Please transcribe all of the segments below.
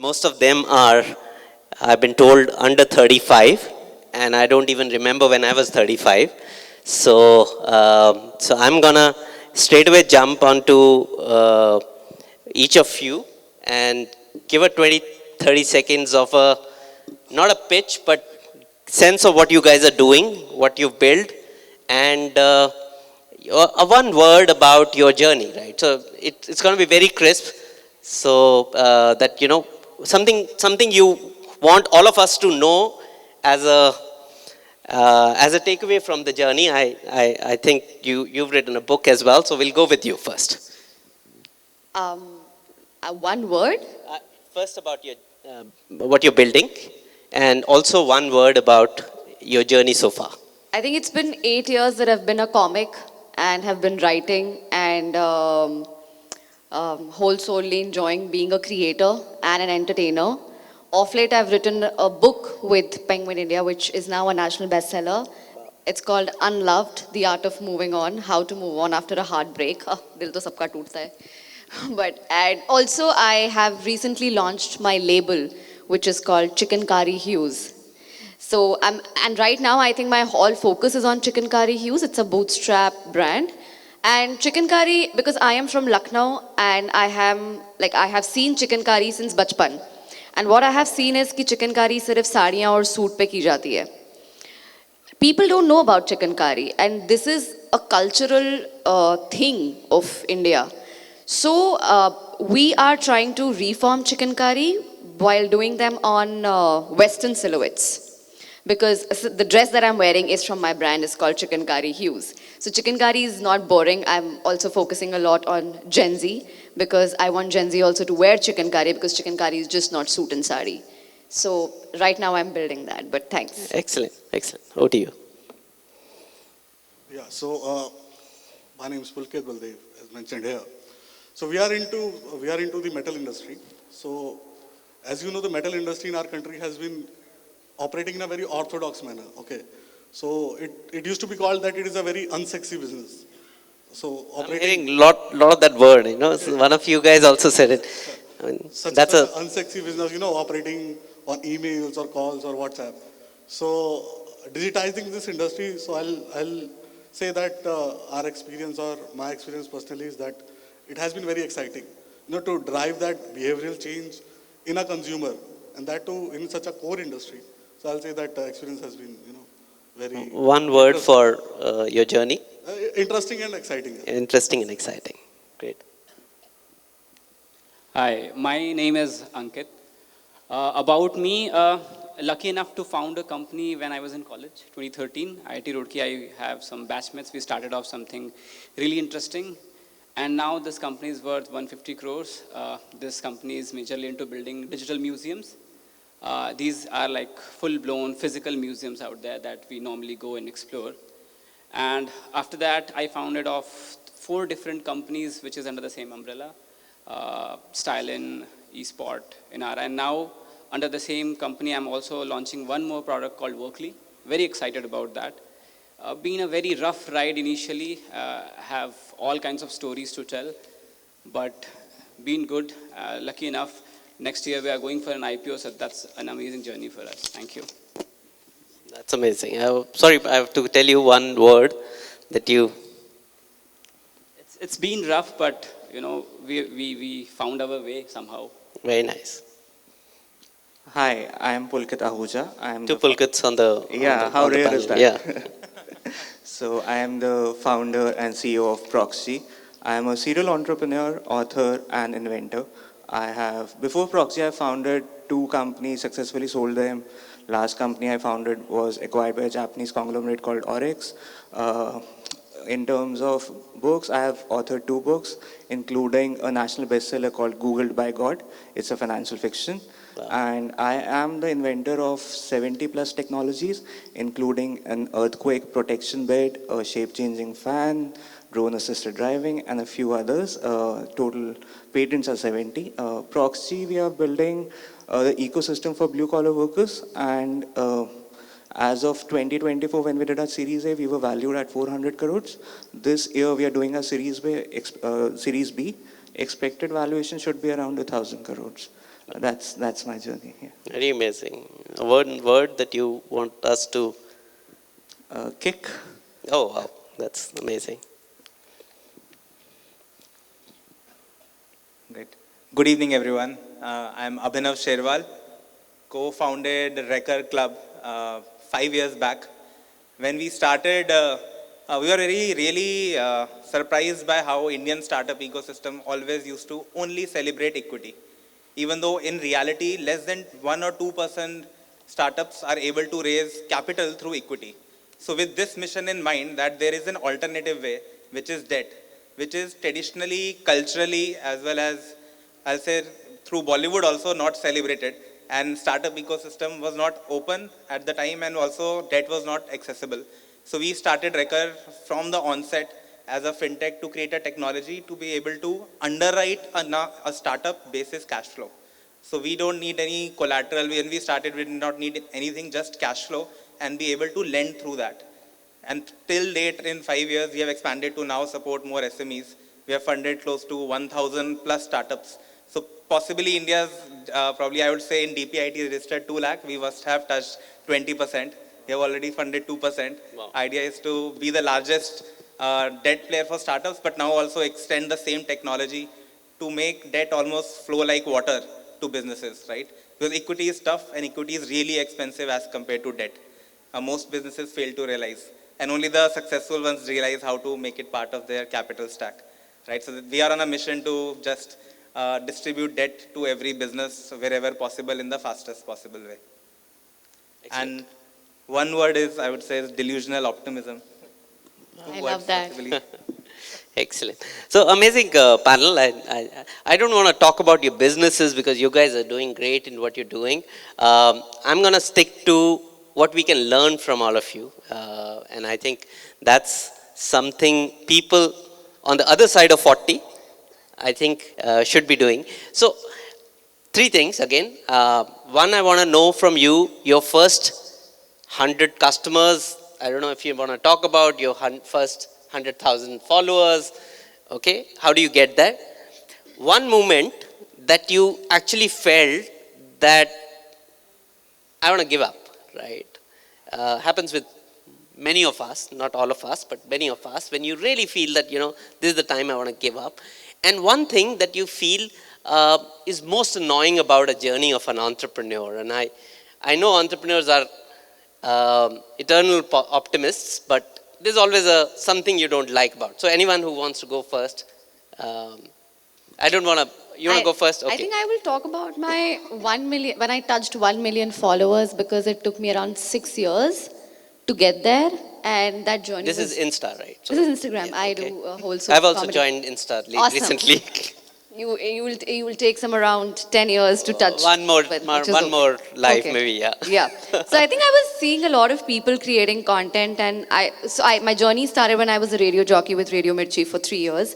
most of them are, I've been told, under 35, and I don't even remember when I was 35. So I'm gonna straight away jump onto each of you and give a 20, 30 seconds of a, not a pitch, but sense of what you guys are doing, what you've built, and one word about your journey, right? So it's going to be very crisp, so that, you know, something you want all of us to know as a takeaway from the journey. I think you've written a book as well, so we'll go with you first. One word? First about your what you're building, and also one word about your journey so far. I think it's been 8 years that I've been a comic and have been writing and whole soully enjoying being a creator and an entertainer. Of late, I've written a book with Penguin India, which is now a national bestseller. It's called Unloved, The Art of Moving On, How to Move On After a Heartbreak. Dil to sabka tootta hai. But, and also I have recently launched my label, which is called Chikankari Hues. So, and right now I think my whole focus is on Chikankari Hues. It's a bootstrap brand. And Chikankari, because I am from Lucknow and I have seen Chikankari since bachpan. And what I have seen is कि Chikankari सिर्फ साड़ियाँ और suit पे की जाती है. People don't know about Chikankari, and this is a cultural thing of India. So we are trying to reform Chikankari while doing them on Western silhouettes. Because the dress that I'm wearing is from my brand, is called Chikankari Hues. So Chikankari is not boring. I'm also focusing a lot on Gen Z, because I want Gen Z also to wear Chikankari, because Chikankari is just not suit and sari. So right now I'm building that, but thanks. Excellent, excellent. Over to you. Yeah, so my name is Pulkit Baldev, as mentioned here. So we are into the metal industry. So as you know, the metal industry in our country has been operating in a very orthodox manner. Okay, so it used to be called that it is a very unsexy business. So operating, I'm hearing lot of that word. You know, okay. So one of you guys also said it. I mean, that's an unsexy business. You know, operating on emails or calls or WhatsApp. So digitizing this industry. So I'll say that our experience, or my experience personally, is that it has been very exciting. You know, to drive that behavioral change in a consumer, and that too in such a core industry. So I'll say that experience has been, you know, very... One word for your journey? Interesting and exciting. Interesting and exciting. Great. Hi, my name is Ankit. About me, lucky enough to found a company when I was in college, 2013, IIT Roorkee. I have some batchmates. We started off something really interesting. And now this company is worth 150 crores. This company is majorly into building digital museums. These are like full-blown physical museums out there that we normally go and explore. And after that, I founded off 4 different companies, which is under the same umbrella. Stylin, eSport, Inara. And now, under the same company, I'm also launching one more product called Workly. Very excited about that. Been a very rough ride initially, have all kinds of stories to tell, but been good. Lucky enough, next year we are going for an IPO, so that's an amazing journey for us. Thank you. That's amazing. Sorry, I have to tell you one word that you... It's been rough, but you know, we found our way somehow. Very nice. Hi, I am Pulkit Ahuja. I am Two Pulkits on the... Yeah, how rare is that? Yeah. So I am the founder and CEO of Proxy. I am a serial entrepreneur, author, and inventor. Before Proxy, I founded 2 companies, successfully sold them. Last company I founded was acquired by a Japanese conglomerate called Oryx. In terms of books, I have authored 2 books, including a national bestseller called Googled by God. It's a financial fiction. Wow. And I am the inventor of 70 plus technologies, including an earthquake protection bed, a shape-changing fan, drone-assisted driving, and a few others. Total patents are 70. Proxy, we are building the ecosystem for blue-collar workers, and as of 2024, when we did our Series A, we were valued at 400 crores. This year, we are doing a Series B, expected valuation should be around 1,000 crores. That's my journey here. Very amazing. A word that you want us to... Kick. Oh, wow. That's amazing. Great. Good evening, everyone. I'm Abhinav Sherwal, co-founded Wrecker Club 5 years back. When we started, we were really surprised by how Indian startup ecosystem always used to only celebrate equity. Even though in reality, less than 1 or 2% startups are able to raise capital through equity. So with this mission in mind, that there is an alternative way, which is debt, which is traditionally, culturally, as well as, I'll say, through Bollywood also not celebrated. And startup ecosystem was not open at the time, and also debt was not accessible. So we started Wrecker from the onset as a fintech to create a technology to be able to underwrite a startup basis cash flow. So we don't need any collateral. When we started, we did not need anything, just cash flow, and be able to lend through that. And till date, in 5 years, we have expanded to now support more SMEs. We have funded close to 1,000 plus startups. So possibly India's, probably I would say in DPIT registered 2 lakh, we must have touched 20%. We have already funded 2%. Wow. Idea is to be the largest debt player for startups, but now also extend the same technology to make debt almost flow like water to businesses, right? Because equity is tough and equity is really expensive as compared to debt. Most businesses fail to realize, and only the successful ones realize how to make it part of their capital stack, right? So we are on a mission to just distribute debt to every business wherever possible in the fastest possible way. Excellent. And one word is, I would say, is delusional optimism. I love that. Possibly. Excellent. So amazing panel. I don't want to talk about your businesses because you guys are doing great in what you're doing. I'm going to stick to what we can learn from all of you. And I think that's something people on the other side of 40, I think, should be doing. So 3 things again. One, I want to know from you, your first 100 customers. I don't know if you want to talk about your first 100,000 followers. Okay, how do you get that? One moment that you actually felt that I want to give up, right? Happens with many of us, not all of us, but many of us, when you really feel that, this is the time I want to give up. And one thing that you feel is most annoying about a journey of an entrepreneur, and I know entrepreneurs are eternal optimists, but there's always something you don't like about. So anyone who wants to go first, I don't want to, you want to go first? Okay. I think I will talk about my 1 million, when I touched 1 million followers, because it took me around 6 years to get there. And that journey This is Insta, right? So, this is Instagram. yeah, I okay. do a whole I've also comedy. joined Insta Awesome. recently. You will take some around 10 years to touch. One more life, Okay. maybe, yeah. Yeah. So I think I was seeing a lot of people creating content, and my journey started when I was a radio jockey with Radio Mirchi for 3 years.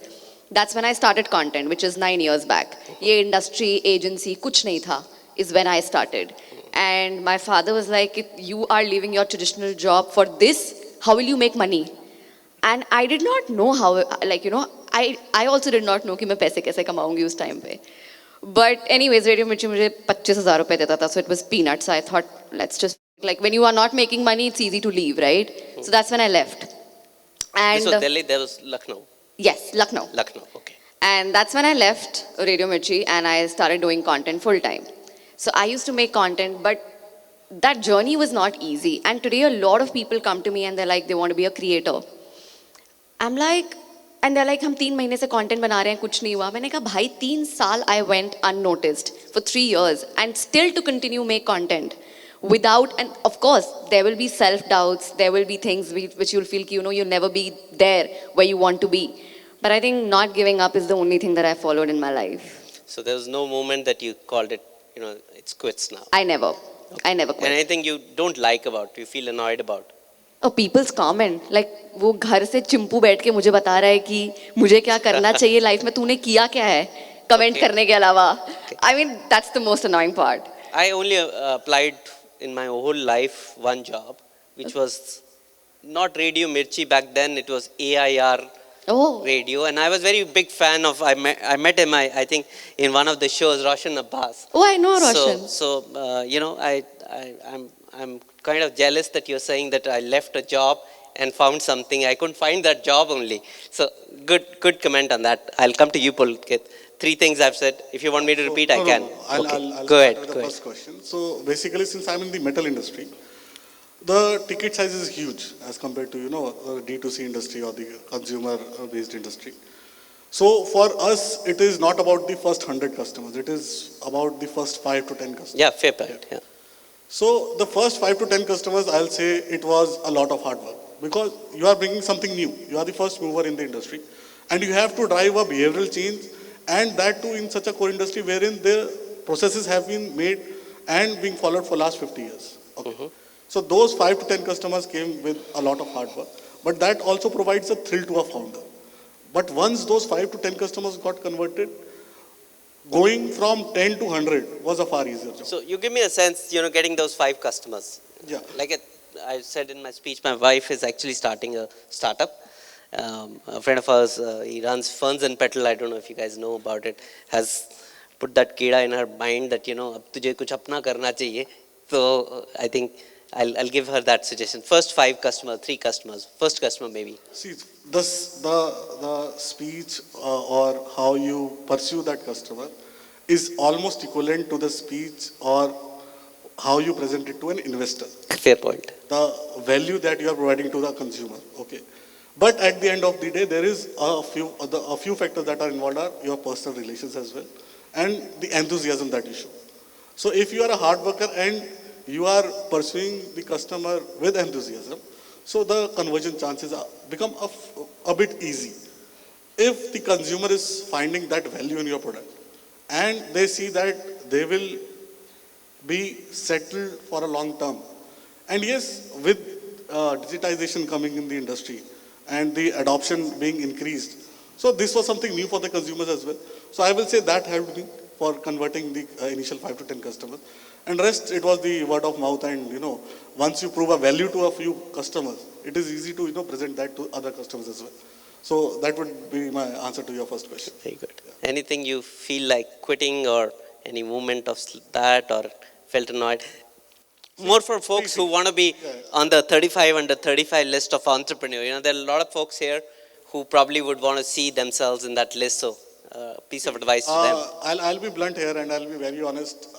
That's when I started content, which is 9 years back. Ye industry, agency, kuch nahi tha, is when I started. And my father was like, if you are leaving your traditional job for this, how will you make money? And I did not know how, I also did not know कि मैं पैसे कैसे कमाऊंगी उस time पे. But anyways, Radio Mirchi मुझे 25,000 रुपए देता था, so it was peanuts. So I thought, let's just, like when you are not making money, it's easy to leave, right? So that's when I left. And This was Delhi, there was Lucknow. yes, Lucknow. Lucknow, okay. And that's when I left Radio Mirchi and I started doing content full time. So I used to make content, but that journey was not easy. And today a lot of people come to me and they're like, they want to be a creator. I'm like, and they're like, हम 3 महीने से content बना रहे हैं, कुछ नहीं हुआ. मैंने कहा, भाई 3 साल I went unnoticed for 3 years and still to continue make content without, and of course, there will be self-doubts, there will be things which you'll feel, you'll never be there where you want to be. But I think not giving up is the only thing that I followed in my life. So there was no moment that you called it, it's quits now. I never quit. And anything you don't like about, you feel annoyed about? Oh, people's comment, like वो घर से चिंपू बैठ के मुझे बता रहा है कि मुझे क्या करना चाहिए लाइफ में, तूने किया क्या है कमेंट करने के अलावा. I mean, that's the most annoying part. I only applied in my whole life one job, which was not Radio Mirchi back then, it was AIR Oh, radio, and I was very big fan of. I met him. I think in one of the shows, Roshan Abbas. oh, I know So Roshan. so I'm kind of jealous that you're saying that I left a job and found something. I couldn't find that job only. So good comment on that. I'll come to you, Pulkit. Three things I've said. If you want me to So, repeat, I no, no, can. no. I'll, Okay. I'll, I'll Go start ahead. with the Go ahead. first question. So basically, since I'm in the metal industry, the ticket size is huge as compared to, D2C industry or the consumer-based industry. So for us, it is not about the first 100 customers. It is about the first 5 to 10 customers. Yeah, fair point. Yeah. So the first 5 to 10 customers, I'll say it was a lot of hard work because you are bringing something new. You are the first mover in the industry and you have to drive a behavioral change, and that too in such a core industry wherein the processes have been made and being followed for last 50 years. Okay. So those 5 to 10 customers came with a lot of hard work, but that also provides a thrill to a founder. But once those 5 to 10 customers got converted, going from 10 to 100 was a far easier job. So you give me a sense, getting those 5 customers. Yeah. Like I said in my speech, my wife is actually starting a startup. A friend of ours, he runs Ferns and Petal. I don't know if you guys know about it. Has put that kida in her mind that अब तुझे कुछ अपना करना चाहिए. So I think I'll give her that suggestion. First 5 customers, 3 customers. First customer maybe. See, the speech or how you pursue that customer is almost equivalent to the speech or how you present it to an investor. Fair point. The value that you are providing to the consumer. Okay. But at the end of the day, there is a few factors that are involved are your personal relations as well and the enthusiasm that you show. So if you are a hard worker and you are pursuing the customer with enthusiasm, so the conversion chances become a bit easy. If the consumer is finding that value in your product and they see that they will be settled for a long term. And yes, with digitization coming in the industry and the adoption being increased, so this was something new for the consumers as well. So I will say that helped me for converting the initial 5 to 10 customers. And rest, it was the word of mouth and, once you prove a value to a few customers, it is easy to, present that to other customers as well. So that would be my answer to your first question. Very good. Yeah. Anything you feel like quitting or any moment of that or felt annoyed? More for folks who want to be on the 35 under 35 list of entrepreneur. There are a lot of folks here who probably would want to see themselves in that list. So piece of advice to them. I'll be blunt here and I'll be very honest.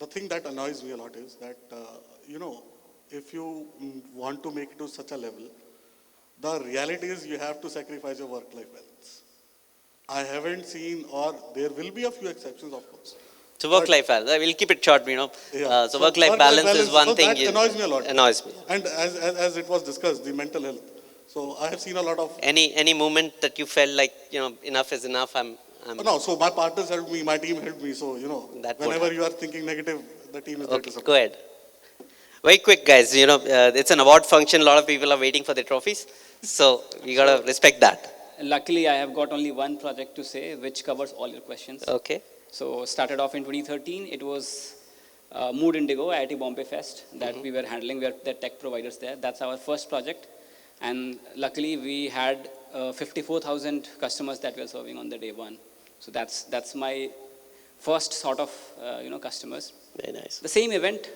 The thing that annoys me a lot is that, if you want to make it to such a level, the reality is you have to sacrifice your work-life balance. I haven't seen, or there will be a few exceptions, of course. So work-life balance. We'll keep it short, Yeah. So work-life balance is one thing. That annoys me a lot. Annoys me. And as it was discussed, the mental health. So I have seen a lot of. Any moment that you felt like enough is enough. No, so my partners helped me, my team helped me. So That whenever you are thinking negative, the team is there to support. Go ahead. Very quick, guys. It's an award function. A lot of people are waiting for their trophies. So we got to respect that. Luckily, I have got only one project to say, which covers all your questions. Okay. So started off in 2013. It was Mood Indigo, IIT Bombay Fest that we were handling. We are the tech providers there. That's our first project. And luckily, we had 54,000 customers that we are serving on the day one. So that's my first sort of customers. Very nice. The same event,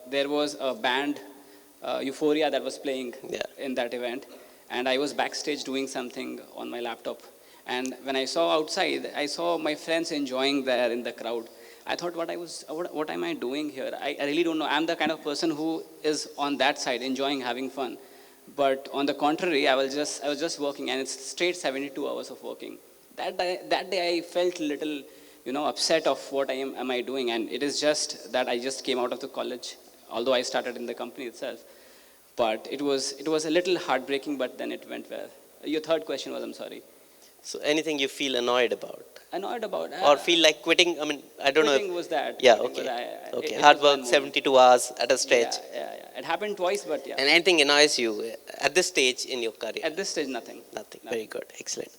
there was a band, Euphoria, that was playing in that event. And I was backstage doing something on my laptop. And when I saw outside, I saw my friends enjoying there in the crowd. I thought, what am I doing here? I really don't know. I'm the kind of person who is on that side, enjoying having fun. But on the contrary, I was just working, and it's straight 72 hours of working. That day I felt a little, upset of what am I doing. And it is just that I just came out of the college, although I started in the company itself. But it was a little heartbreaking, but then it went well. Your third question was, I'm sorry. So anything you feel annoyed about? Annoyed about? Or feel like quitting? I don't know. Quitting was that. Yeah, okay. Okay, hard work, 72 hours at a stretch. Yeah. It happened twice, but yeah. And anything annoys you at this stage in your career? At this stage, nothing. Nothing. Very good. Excellent.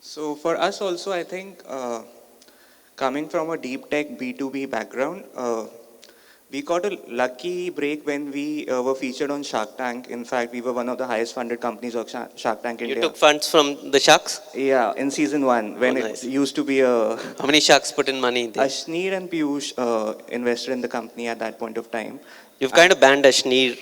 So for us also, I think coming from a deep tech B2B background, We got a lucky break when we were featured on Shark Tank. In fact, we were one of the highest funded companies of Shark Tank You India. took funds from the sharks? Yeah, in season 1, when Oh, it nice. used to be a How many sharks put in money there? Ashneer and Piyush invested in the company at that point of time. You've kind of banned Ashneer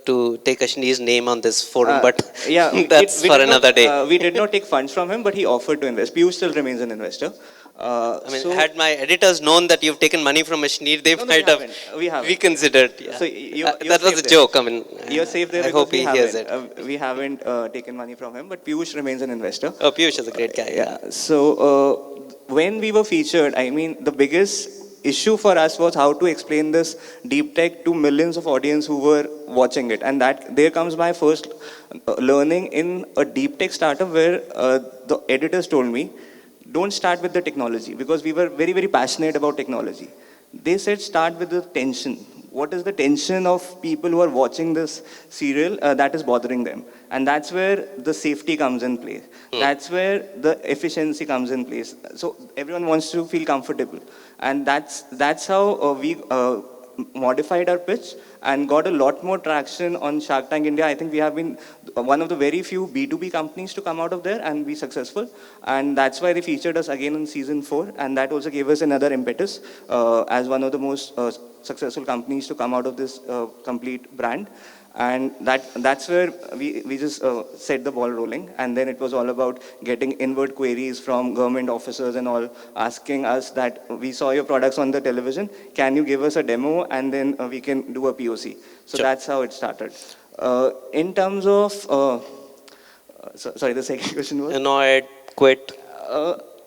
to take Ashneer's name on this forum, but Yeah, that's for another day. We did not take funds from him, but he offered to invest. Piyush still remains an investor. I mean, had my editors known that you've taken money from Ashneer, they No, might we have haven't. We haven't. reconsidered. Yeah. So you're that was safe a there. joke. I mean, You're safe there I because hope he hears it. we haven't taken money from him, but Piyush remains an investor. Oh, Piyush is a great guy. Yeah. So when we were featured, I mean, the biggest issue for us was how to explain this deep tech to millions of audience who were watching it. And that there comes my first learning in a deep tech startup where the editors told me, don't start with the technology, because we were very, very passionate about technology. They said start with the tension. What is the tension of people who are watching this serial that is bothering them? And that's where the safety comes in place. That's where the efficiency comes in place. So everyone wants to feel comfortable. And that's how we modified our pitch and got a lot more traction on Shark Tank India. I think we have been one of the very few B2B companies to come out of there and be successful. And that's why they featured us again in season 4. And that also gave us another impetus as one of the most successful companies to come out of this complete brand. And that's where we just set the ball rolling. And then it was all about getting inward queries from government officers and all, asking us that we saw your products on the television, can you give us a demo, and then we can do a POC. So Sure. that's how it started. In terms of, sorry, the second question was? Annoyed, quit.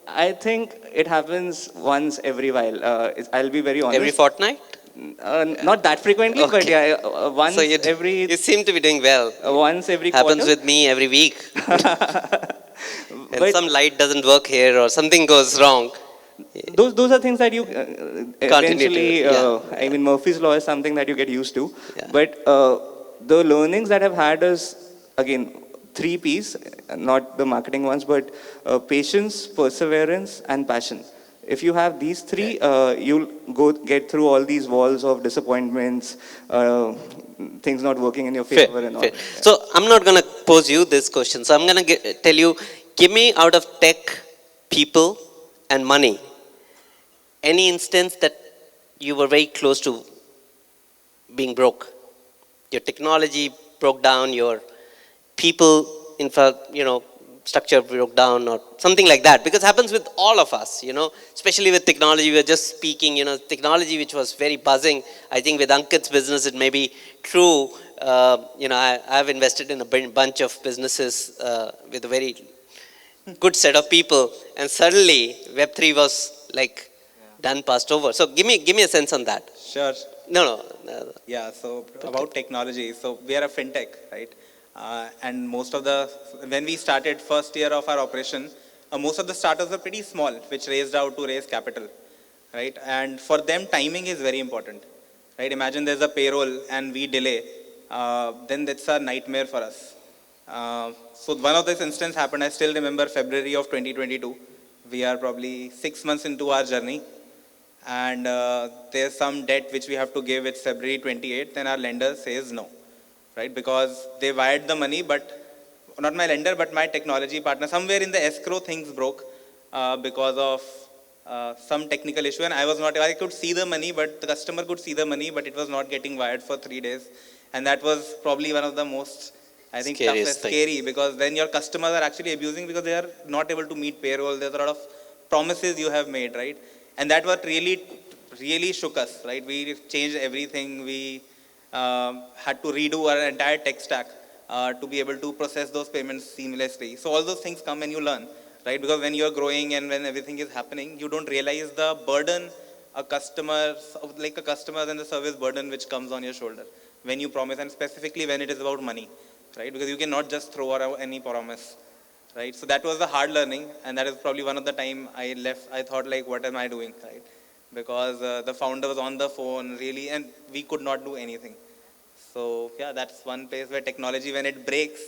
I think it happens once every while. I'll be very honest. Every fortnight? Not that frequently, but Okay. yeah, once So every you seem to be doing well. once every Happens quarter. with me every week. And But some light doesn't work here or something goes wrong. those are things that you eventually, yeah. I mean, Murphy's Law is something that you get used to. Yeah. But the learnings that I've had is, again, 3 Ps, not the marketing ones, but patience, perseverance, and passion. If you have these 3, you'll get through all these walls of disappointments, things not working in your favor and all. Fair. So I'm not going to pose you this question. So I'm going to tell you, give me out of tech, people, and money, any instance that you were very close to being broke. Your technology broke down, your people, structure broke down or something like that, because it happens with all of us, especially with technology. We were just speaking, technology which was very buzzing. I think with Ankit's business, it may be true. I've invested in a bunch of businesses with a very good set of people, and suddenly Web3 was like done, passed over. So give me a sense on that. Sure. No. Yeah, so about technology. So we are a fintech, right? And when we started first year of our operation, most of the startups were pretty small, which raised out to raise capital, right? And for them, timing is very important, right? Imagine there's a payroll and we delay, then that's a nightmare for us. So one of this instance happened, I still remember February of 2022. We are probably 6 months into our journey, and there's some debt which we have to give. It's February 28th, and our lender says no. Right, because they wired the money, but not my lender, but my technology partner. Somewhere in the escrow, things broke because of some technical issue, and I could see the money, but the customer could see the money, but it was not getting wired for 3 days. And that was probably one of the most, I think, toughest, scary, because then your customers are actually abusing because they are not able to meet payroll. There's a lot of promises you have made, right? And that what really shook us, right? We changed everything. We had to redo our entire tech stack to be able to process those payments seamlessly. So all those things come and you learn, right? Because when you're growing and when everything is happening, you don't realize the burden a customer and the service burden which comes on your shoulder when you promise, and specifically when it is about money, right? Because you cannot just throw out any promise, right? So that was the hard learning, and that is probably one of the time I left. I thought like, what am I doing, right? Because the founder was on the phone really, and we could not do anything. So yeah, that's one place where technology, when it breaks,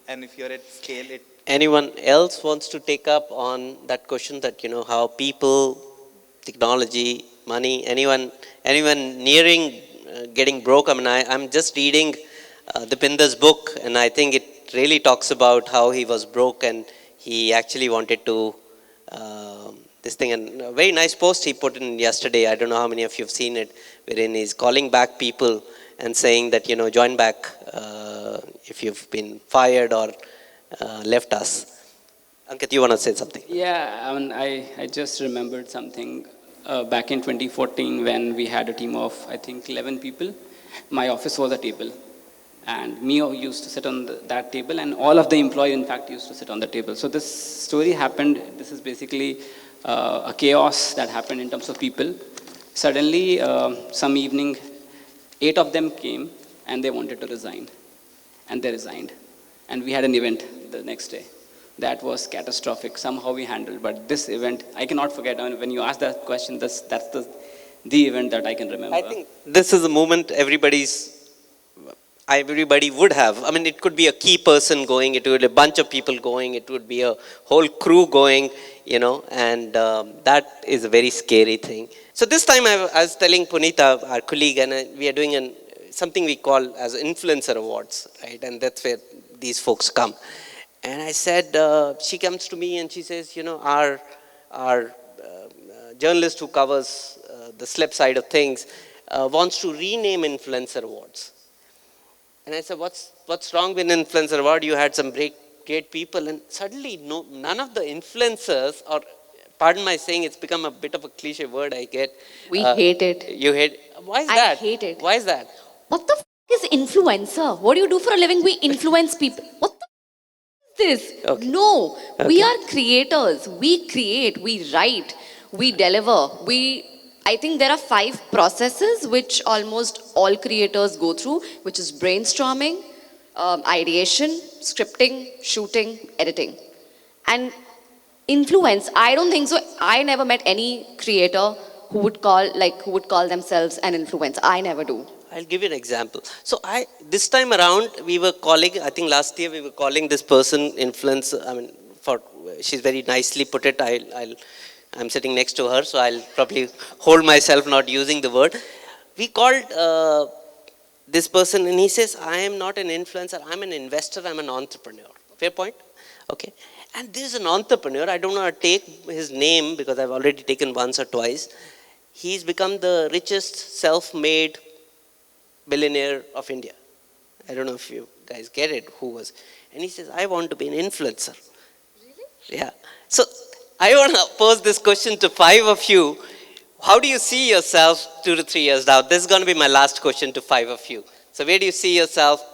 and if you're at scale, it. Anyone else wants to take up on that question that, how people, technology, money, anyone anyone nearing getting broke. I mean, I'm just reading Dipinder's book, and I think it really talks about how he was broke and he actually wanted to this thing. And a very nice post he put in yesterday. I don't know how many of you have seen it, wherein he's calling back people and saying that, join back if you've been fired or left us. Ankit, you want to say something? Yeah, I mean, I just remembered something back in 2014 when we had a team of, I think, 11 people. My office was a table. And me used to sit on that table, and all of the employees, in fact, used to sit on the table. So this story happened. This is basically a chaos that happened in terms of people. Suddenly, some evening, 8 of them came, and they wanted to resign. And they resigned. And we had an event the next day. That was catastrophic. Somehow we handled. But this event, I cannot forget. I mean, when you ask that question, that's the event that I can remember. I think this is a moment everybody would have. I mean, it could be a key person going, it would be a bunch of people going, it would be a whole crew going, and that is a very scary thing. So this time I was telling Punita, our colleague, and we are doing something we call as influencer awards, right? And that's where these folks come. And I said, she comes to me and she says, our journalist who covers the slip side of things wants to rename influencer awards. And I said, what's wrong with an influencer award? You had some great people, and suddenly none of the influencers, or pardon my saying, it's become a bit of a cliche word I get. We hate it. You hate. Why is that? I hate it. Why is that? What the is influencer? What do you do for a living? We influence people. What the is this? Okay. No, Okay. we are creators. We create, we write, we deliver. I think there are 5 processes which almost all creators go through, which is brainstorming, ideation, scripting, shooting, editing. And influence, I don't think so. I never met any creator who would call themselves an influencer. I never do. I'll give you an example. So this time around, we were calling, I think last year we were calling this person influencer. I mean, she's very nicely put it. I'm sitting next to her, so I'll probably hold myself not using the word. We called this person, and he says, I am not an influencer, I'm an investor, I'm an entrepreneur. Fair point? Okay. And there's an entrepreneur, I don't want to take his name because I've already taken once or twice. He's become the richest self-made billionaire of India. I don't know if you guys get it, who was. And he says, I want to be an influencer. Really? Yeah. So I want to pose this question to 5 of you. How do you see yourself 2 to 3 years down? This is going to be my last question to 5 of you. So where do you see yourself?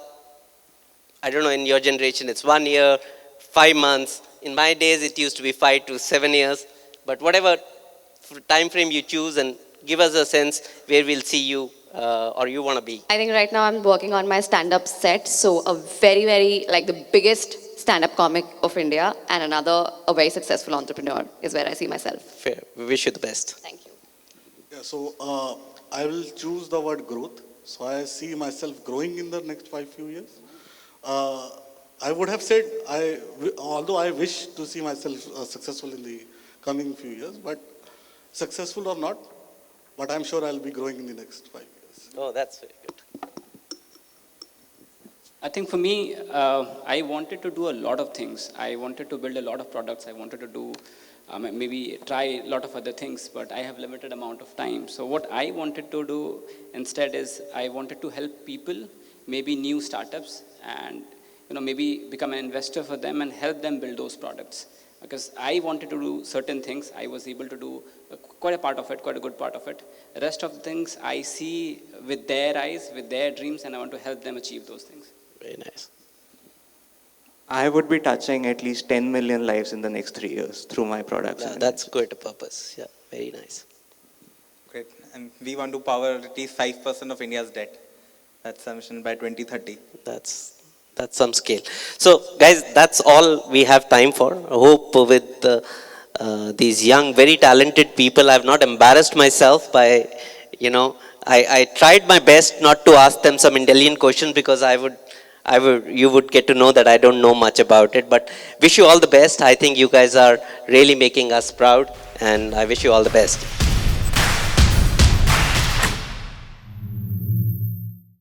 I don't know, in your generation it's 1 year, 5 months. In my days it used to be 5 to 7 years. But whatever time frame you choose, and give us a sense where we'll see you or you want to be. I think right now I'm working on my stand-up set. So a very, very, the biggest stand-up comic of India, and a very successful entrepreneur is where I see myself. Fair. We wish you the best. Thank you. Yeah, so I will choose the word growth. So I see myself growing in the next few years. I would have said, although I wish to see myself successful in the coming few years, but successful or not, but I'm sure I'll be growing in the next 5 years. Oh, that's very good. I think for me, I wanted to do a lot of things. I wanted to build a lot of products. I wanted to do, maybe try a lot of other things, but I have limited amount of time. So what I wanted to do instead is I wanted to help people, maybe new startups, and maybe become an investor for them and help them build those products. Because I wanted to do certain things, I was able to do quite a part of it, quite a good part of it. The rest of the things I see with their eyes, with their dreams, and I want to help them achieve those things. Very nice. I would be touching at least 10 million lives in the next 3 years through my products. Yeah, that's quite a purpose. Yeah, very nice. Great. And we want to power at least 5% of India's debt. That's the mission by 2030. That's some scale. So, guys, that's all we have time for. I hope with these young, very talented people, I've not embarrassed myself by, I tried my best not to ask them some intelligent questions because you would get to know that I don't know much about it. But wish you all the best. I think you guys are really making us proud, and I wish you all the best.